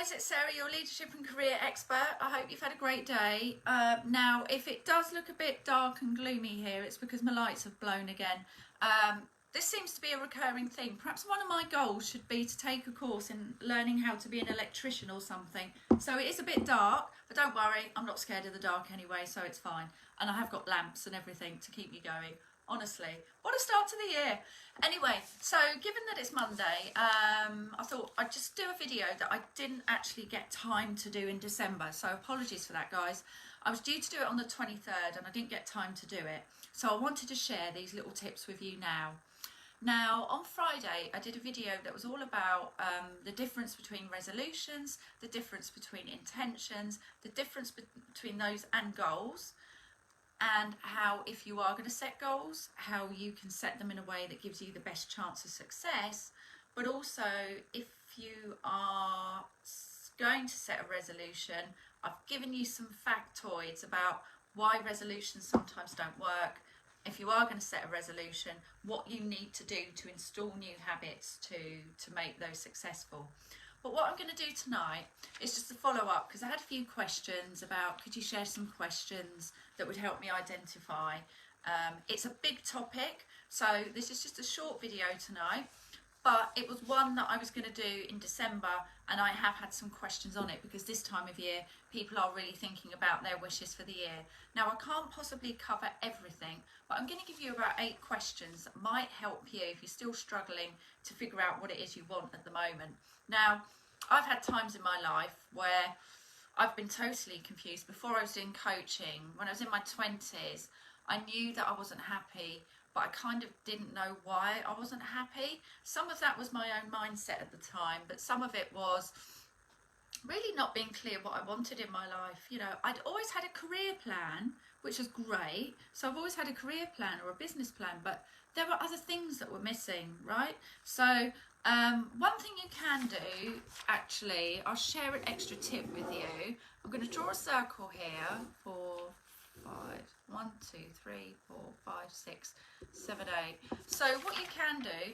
guys, it's Sarah, your leadership and career expert. I hope you've had a great day. Now, if it does look a bit dark and gloomy here, it's because my lights have blown again. This seems to be a recurring thing. Perhaps one of my goals should be to take a course in learning how to be an electrician or something. So it is a bit dark, but don't worry, I'm not scared of the dark anyway, so it's fine. And I have got lamps and everything to keep me going. Honestly, what a start to the year. Anyway, so given that it's Monday, I thought I'd just do a video that I didn't actually get time to do in December. So apologies for that, guys. I was due to do it on the 23rd and I didn't get time to do it. So I wanted to share these little tips with you now. Now, on Friday, I did a video that was all about the difference between resolutions, the difference between intentions, the difference between those and goals, and how, if you are going to set goals, how you can set them in a way that gives you the best chance of success, but also if you are going to set a resolution, I've given you some factoids about why resolutions sometimes don't work. If you are going to set a resolution, what you need to do to install new habits to make those successful. But what I'm going to do tonight is just to follow up, because I had a few questions about, could you share some questions that would help me identify. It's a big topic, so this is just a short video tonight, but it was one that I was going to do in December, and I have had some questions on it because this time of year people are really thinking about their wishes for the year. Now, I can't possibly cover everything, but I'm going to give you about 8 questions that might help you if you're still struggling to figure out what it is you want at the moment. Now, I've had times in my life where I've been totally confused. Before I was doing coaching, when I was in my 20s, I knew that I wasn't happy, but I kind of didn't know why I wasn't happy. Some of that was my own mindset at the time, but some of it was really not being clear what I wanted in my life. You know, I'd always had a career plan, which was great. So I've always had a career plan or a business plan, but there were other things that were missing, right? So one thing you can do, actually, I'll share an extra tip with you. I'm going to draw a circle here for 5, 1, 2, 3, 4, 5, 6, 7, 8. So what you can do,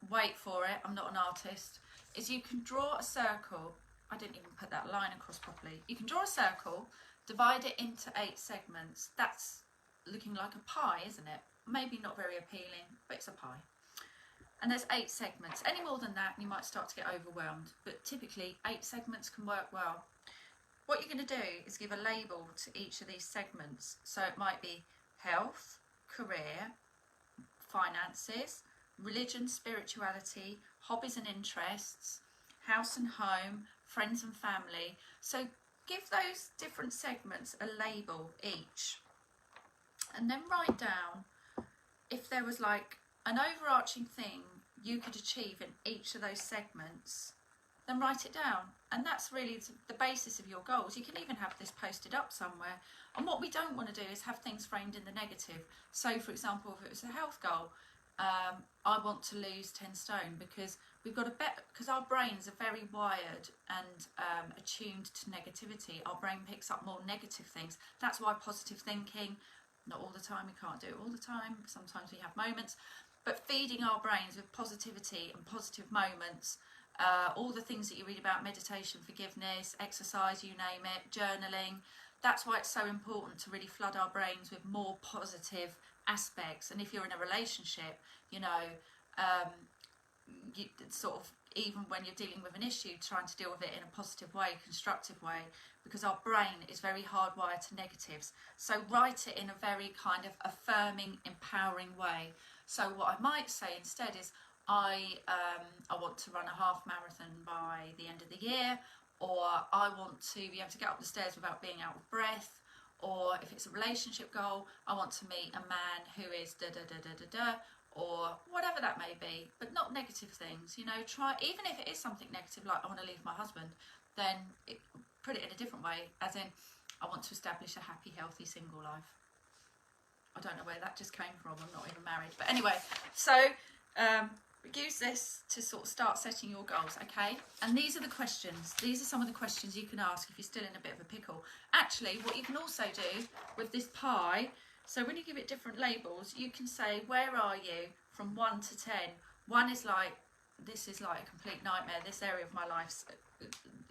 wait for it, I'm not an artist, is you can draw a circle. I didn't even put that line across properly. You can draw a circle, divide it into 8 segments. That's looking like a pie, isn't it? Maybe not very appealing, but it's a pie. And there's 8 segments. Any more than that, you might start to get overwhelmed. But typically, 8 segments can work well. What you're going to do is give a label to each of these segments. So it might be health, career, finances, religion, spirituality, hobbies and interests, house and home, friends and family. So give those different segments a label each. And then write down if there was like an overarching thing you could achieve in each of those segments, then write it down. And that's really the basis of your goals. You can even have this posted up somewhere. And what we don't want to do is have things framed in the negative. So, for example, if it was a health goal, I want to lose 10 stone because we've got a because our brains are very wired and attuned to negativity. Our brain picks up more negative things. That's why positive thinking, not all the time, we can't do it all the time. Sometimes we have moments. But feeding our brains with positivity and positive moments, all the things that you read about, meditation, forgiveness, exercise, you name it, journaling, that's why it's so important to really flood our brains with more positive aspects. And if you're in a relationship, you know, you sort of, even when you're dealing with an issue, trying to deal with it in a positive way, constructive way, because our brain is very hardwired to negatives. So write it in a very kind of affirming, empowering way. So what I might say instead is, I want to run a half marathon by the end of the year, or I want to be able to get up the stairs without being out of breath, or if it's a relationship goal, I want to meet a man who is da da da da da da, or whatever that may be, but not negative things. You know, try, even if it is something negative like I want to leave my husband, then put it in a different way, as in I want to establish a happy, healthy single life. I don't know where that just came from, I'm not even married, but anyway, so use this to sort of start setting your goals, okay? And these are the questions. These are some of the questions you can ask if you're still in a bit of a pickle. Actually, what you can also do with this pie, so when you give it different labels, you can say, where are you from 1 to 10? 1 is like this is like a complete nightmare. This area of my life's,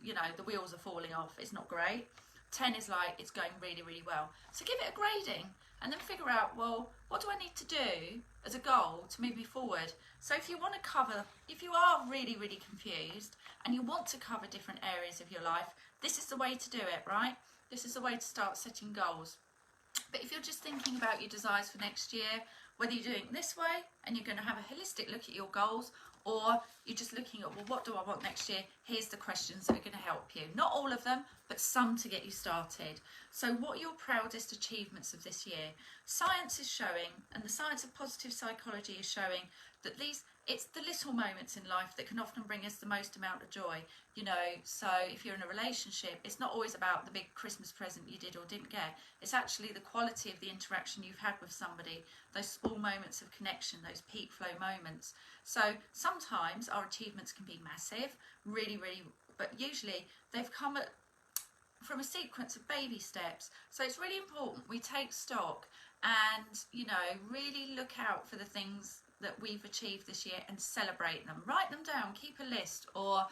you know, the wheels are falling off. It's not great. 10 is like, it's going really, really well. So give it a grading and then figure out, well, what do I need to do as a goal to move me forward? So if you want to cover, if you are really, really confused and you want to cover different areas of your life, this is the way to do it, right? This is the way to start setting goals. But if you're just thinking about your desires for next year, whether you're doing it this way and you're going to have a holistic look at your goals, or you're just looking at, well, what do I want next year? Here's the questions that are going to help you. Not all of them, but some to get you started. So what are your proudest achievements of this year? Science is showing, and the science of positive psychology is showing, that it's the little moments in life that can often bring us the most amount of joy. You know, so if you're in a relationship, it's not always about the big Christmas present you did or didn't get. It's actually the quality of the interaction you've had with somebody, those small moments of connection, those peak flow moments. So sometimes our achievements can be massive, really, really, but usually they've come from a sequence of baby steps. So it's really important we take stock and, you know, really look out for the things that we've achieved this year and celebrate them. Write them down, keep a list, or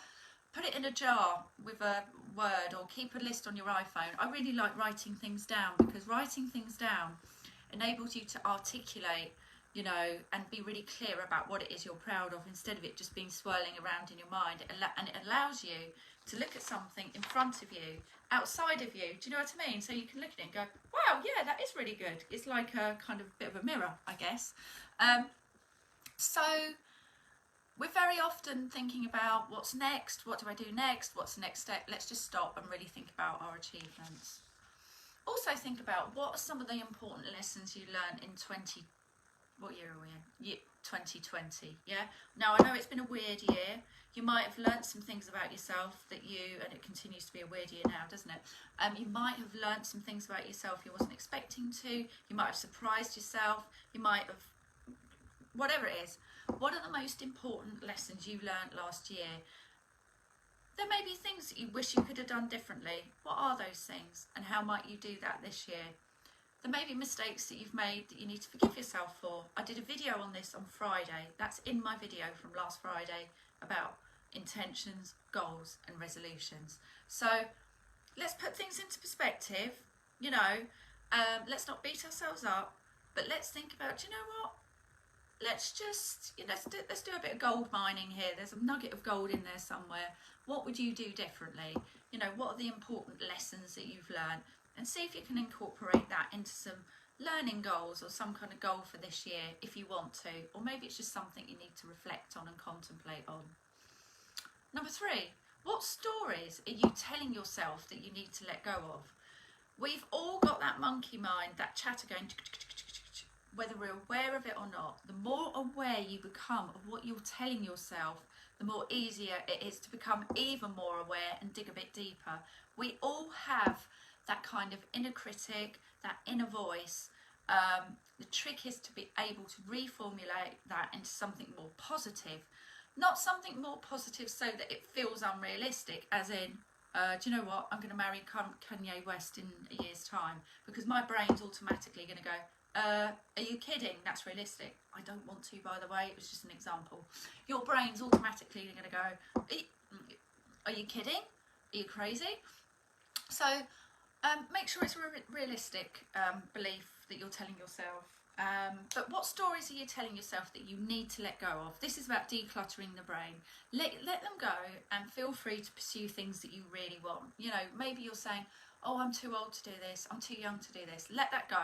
put it in a jar with a word, or keep a list on your iPhone. I really like writing things down, because writing things down enables you to articulate, you know, and be really clear about what it is you're proud of, instead of it just being swirling around in your mind. And it allows you to look at something in front of you, outside of you. Do you know what I mean? So you can look at it and go, wow, yeah, that is really good. It's like a kind of bit of a mirror, I guess. So we're very often thinking about what's next, what do I do next, what's the next step. Let's just stop and really think about our achievements. Also think about, what are some of the important lessons you learned in what year are we in? 2020, yeah? Now, I know it's been a weird year. You might have learnt some things about yourself and it continues to be a weird year now, doesn't it? You might have learnt some things about yourself you wasn't expecting to. You might have surprised yourself. You might have, whatever it is. What are the most important lessons you learnt last year? There may be things that you wish you could have done differently. What are those things, and how might you do that this year? There may be mistakes that you've made that you need to forgive yourself for. I did a video on this on Friday. That's in my video from last Friday about intentions, goals and resolutions. So let's put things into perspective, you know. Let's not beat ourselves up, but let's think about, do you know what? Let's just, you know, let's do a bit of gold mining here. There's a nugget of gold in there somewhere. What would you do differently? You know, what are the important lessons that you've learned? And see if you can incorporate that into some learning goals, or some kind of goal for this year if you want to. Or maybe it's just something you need to reflect on and contemplate on. Number 3, what stories are you telling yourself that you need to let go of? We've all got that monkey mind, that chatter going, whether we're aware of it or not. The more aware you become of what you're telling yourself, the more easier it is to become even more aware and dig a bit deeper. We all have that kind of inner critic, that inner voice. The trick is to be able to reformulate that into something more positive. Not something more positive so that it feels unrealistic, as in, do you know what, I'm going to marry Kanye West in a year's time, because my brain's automatically going to go, are you kidding? That's realistic. I don't want to, by the way, it was just an example. Your brain's automatically going to go, are you kidding? Are you crazy? So make sure it's a realistic belief that you're telling yourself. But what stories are you telling yourself that you need to let go of? This is about decluttering the brain. Let them go, and feel free to pursue things that you really want. You know, maybe you're saying, oh, I'm too old to do this, I'm too young to do this. Let that go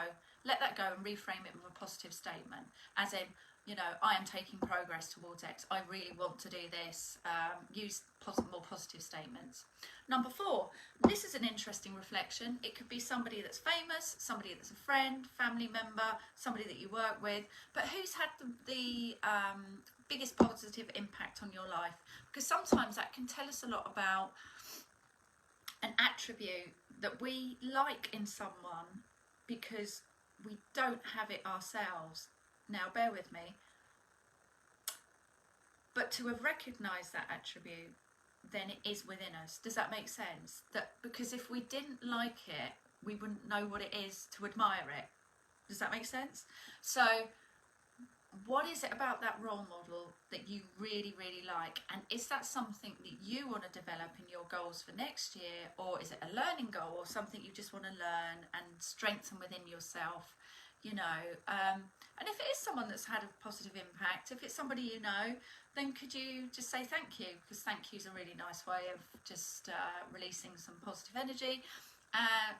and reframe it with a positive statement, as in, you know, I am taking progress towards X, I really want to do this. Use more positive statements. Number 4, this is an interesting reflection. It could be somebody that's famous, somebody that's a friend, family member, somebody that you work with, but who's had the biggest positive impact on your life? Because sometimes that can tell us a lot about an attribute that we like in someone because we don't have it ourselves. Now, bear with me. But to have recognised that attribute, then it is within us. Does that make sense? That because if we didn't like it, we wouldn't know what it is to admire it. Does that make sense? So what is it about that role model that you really, really like? And is that something that you want to develop in your goals for next year? Or is it a learning goal or something you just want to learn and strengthen within yourself? You know, and if it is someone that's had a positive impact, if it's somebody you know, then could you just say thank you? Because thank you is a really nice way of just releasing some positive energy.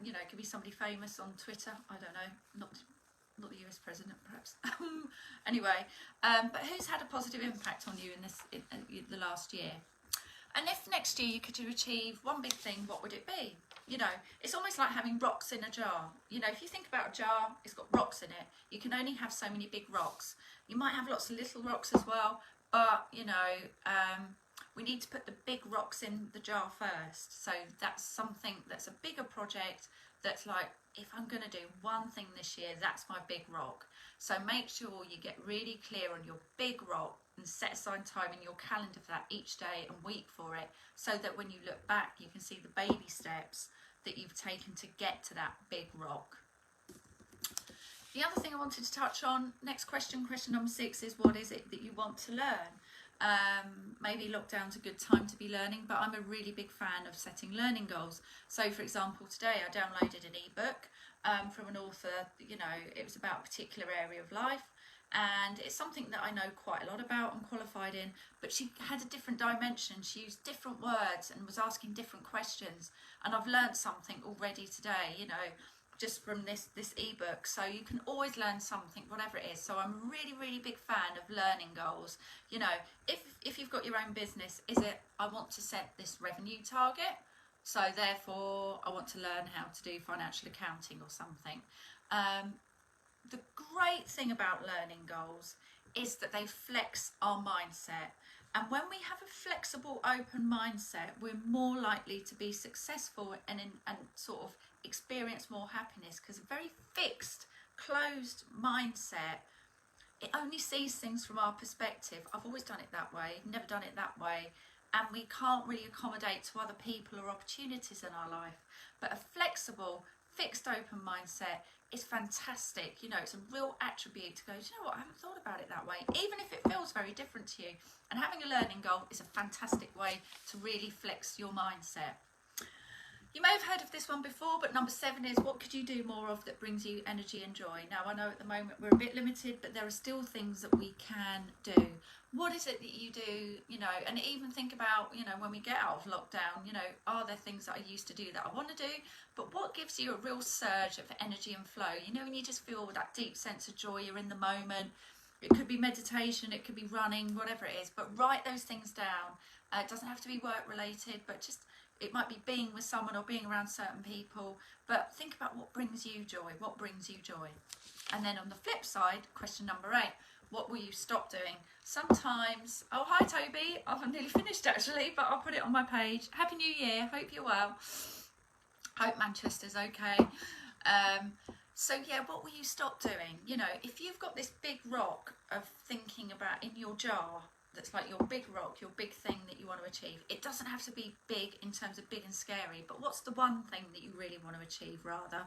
You know, it could be somebody famous on Twitter. I don't know, not the US president, perhaps. Anyway, but who's had a positive impact on you in the last year? And if next year you could achieve one big thing, what would it be? You know, it's almost like having rocks in a jar. You know, if you think about a jar, it's got rocks in it. You can only have so many big rocks. You might have lots of little rocks as well, but, you know, we need to put the big rocks in the jar first. So that's something that's a bigger project that's like, if I'm going to do one thing this year, that's my big rock. So make sure you get really clear on your big rock and set aside time in your calendar for that each day and week for it, so that when you look back, you can see the baby steps that you've taken to get to that big rock. The other thing I wanted to touch on, next question number 6, is what is it that you want to learn? Maybe lockdown's a good time to be learning, but I'm a really big fan of setting learning goals. So for example, today I downloaded an ebook from an author. You know, it was about a particular area of life, and it's something that I know quite a lot about and qualified in, but she had a different dimension. She used different words and was asking different questions, and I've learned something already today, you know, just from this ebook. So you can always learn something, whatever it is. So I'm a really, really big fan of learning goals. You know, if you've got your own business, is it, I want to set this revenue target, so therefore I want to learn how to do financial accounting or something. The great thing about learning goals is that they flex our mindset. And when we have a flexible, open mindset, we're more likely to be successful and sort of experience more happiness, because a very fixed, closed mindset, it only sees things from our perspective. I've always done it that way, never done it that way, and we can't really accommodate to other people or opportunities in our life. But a flexible, fixed, open mindset is fantastic. You know, it's a real attribute to go, do you know what, I haven't thought about it that way, even if it feels very different to you. And having a learning goal is a fantastic way to really flex your mindset. You may have heard of this one before, but number 7 is, what could you do more of that brings you energy and joy? Now, I know at the moment we're a bit limited, but there are still things that we can do. What is it that you do, you know, and even think about, you know, when we get out of lockdown, you know, are there things that I used to do that I want to do? But what gives you a real surge of energy and flow? You know, when you just feel that deep sense of joy, you're in the moment. It could be meditation, it could be running, whatever it is, but write those things down. It doesn't have to be work related, but just, it might be being with someone or being around certain people, but think about what brings you joy, what brings you joy. And then on the flip side, question number 8, what will you stop doing? Sometimes, oh hi Toby, I've nearly finished actually, but I'll put it on my page. Happy New Year, hope you're well. Hope Manchester's okay. So yeah, what will you stop doing? You know, if you've got this big rock of thinking about in your jar, that's like your big rock, your big thing that you want to achieve. It doesn't have to be big in terms of big and scary, but what's the one thing that you really want to achieve rather?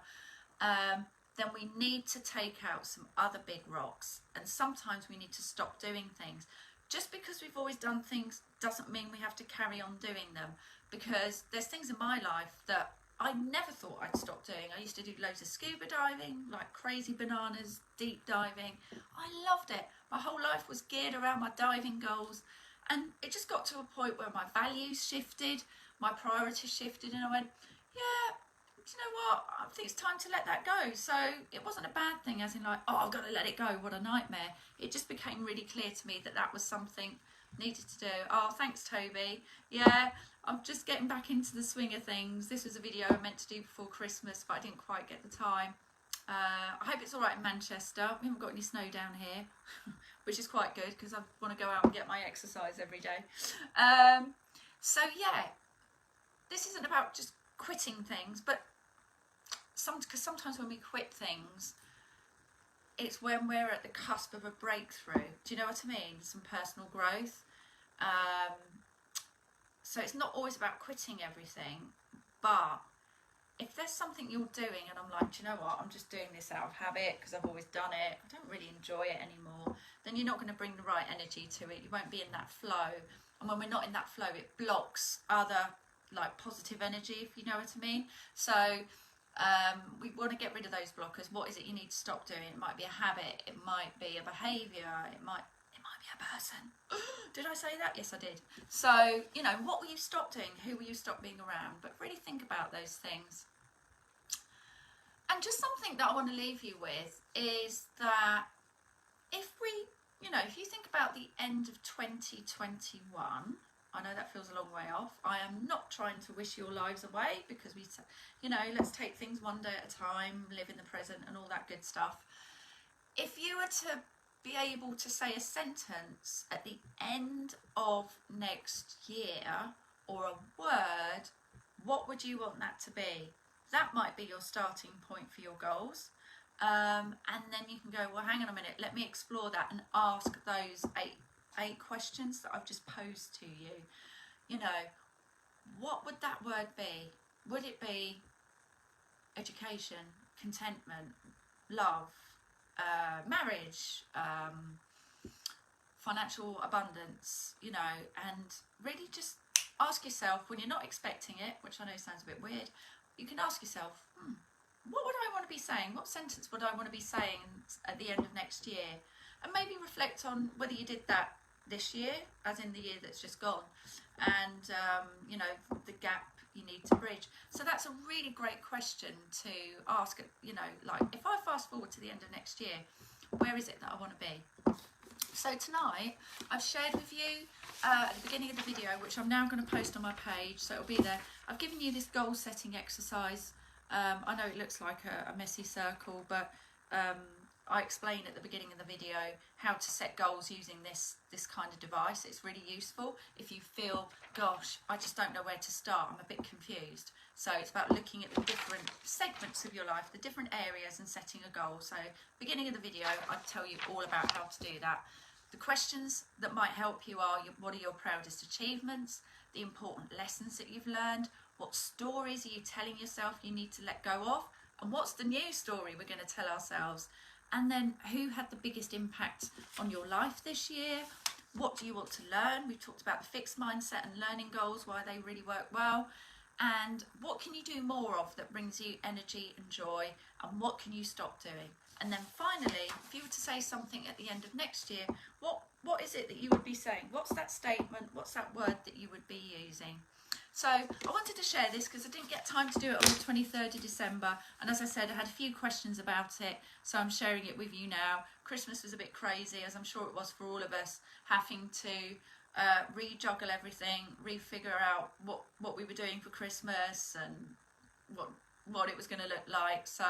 Then we need to take out some other big rocks, and sometimes we need to stop doing things. Just because we've always done things doesn't mean we have to carry on doing them, because there's things in my life that I never thought I'd stop doing. I used to do loads of scuba diving, like crazy bananas, deep diving. I loved it. My whole life was geared around my diving goals, and it just got to a point where my values shifted, my priorities shifted, and I went, yeah, do you know what, I think it's time to let that go. So it wasn't a bad thing, as in like, oh, I've got to let it go, what a nightmare. It just became really clear to me that that was something needed to do. Oh, thanks Toby. Yeah, I'm just getting back into the swing of things. This was a video I meant to do before Christmas, but I didn't quite get the time. I hope it's all right in Manchester. We haven't got any snow down here, which is quite good because I want to go out and get my exercise every day. So yeah, this isn't about just quitting things, but because sometimes when we quit things, it's when we're at the cusp of a breakthrough. Do you know what I mean? Some personal growth. So it's not always about quitting everything, but if there's something you're doing and I'm like, do you know what, I'm just doing this out of habit because I've always done it, I don't really enjoy it anymore, then you're not going to bring the right energy to it. You won't be in that flow. And when we're not in that flow, it blocks other like positive energy, if you know what I mean. So we want to get rid of those blockers. What is it you need to stop doing? It might be a habit, it might be a behaviour, it might be a person. Did I say that? Yes, I did. So, you know, what will you stop doing? Who will you stop being around? But really think about those things. And just something that I want to leave you with is that if we, you know, if you think about the end of 2021, I know that feels a long way off. I am not trying to wish your lives away, because we, you know, let's take things one day at a time, live in the present and all that good stuff. If you were to be able to say a sentence at the end of next year, or a word, what would you want that to be? That might be your starting point for your goals. And then you can go, well, hang on a minute, let me explore that and ask those eight questions that I've just posed to you. You know, what would that word be? Would it be education, contentment, love, marriage, financial abundance, you know? And really just ask yourself, when you're not expecting it, which I know sounds a bit weird, you can ask yourself, what would I want to be saying? What sentence would I want to be saying at the end of next year? And maybe reflect on whether you did that this year, as in the year that's just gone, and you know, the gap you need to bridge. So that's a really great question to ask. You know, like, if I fast forward to the end of next year, where is it that I want to be? So tonight I've shared with you at the beginning of the video, which I'm now going to post on my page, so it'll be there. I've given you this goal setting exercise. I know it looks like a messy circle, but I explain at the beginning of the video how to set goals using this kind of device. It's really useful if you feel, gosh, I just don't know where to start, I'm a bit confused. So it's about looking at the different segments of your life, the different areas, and setting a goal. So beginning of the video, I tell you all about how to do that. The questions that might help you are, what are your proudest achievements, the important lessons that you've learned, what stories are you telling yourself you need to let go of, and what's the new story we're going to tell ourselves? And then, who had the biggest impact on your life this year? What do you want to learn? We've talked about the fixed mindset and learning goals, why they really work well. And what can you do more of that brings you energy and joy? And what can you stop doing? And then finally, if you were to say something at the end of next year, what is it that you would be saying? What's that statement? What's that word that you would be using? So I wanted to share this because I didn't get time to do it on the 23rd of December. And as I said, I had a few questions about it, so I'm sharing it with you now. Christmas was a bit crazy, as I'm sure it was for all of us, having to rejuggle everything, refigure out what we were doing for Christmas and what it was going to look like. So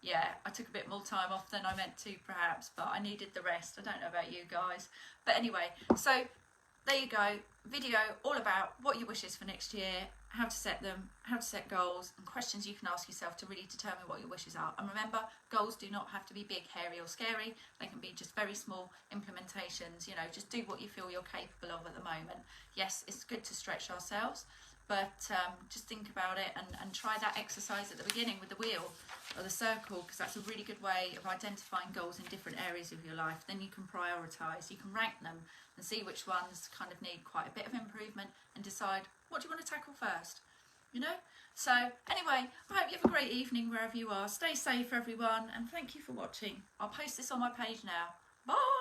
yeah, I took a bit more time off than I meant to perhaps, but I needed the rest. I don't know about you guys, but anyway, so there you go, video all about what your wishes for next year, how to set them, how to set goals, and questions you can ask yourself to really determine what your wishes are. And remember, goals do not have to be big, hairy or scary. They can be just very small implementations. You know, just do what you feel you're capable of at the moment. Yes, it's good to stretch ourselves, but just think about it and try that exercise at the beginning with the wheel or the circle, because that's a really good way of identifying goals in different areas of your life. Then you can prioritise, you can rank them and see which ones kind of need quite a bit of improvement, and decide, what do you want to tackle first, you know? So anyway, I hope you have a great evening wherever you are. Stay safe, everyone, and thank you for watching. I'll post this on my page now. Bye.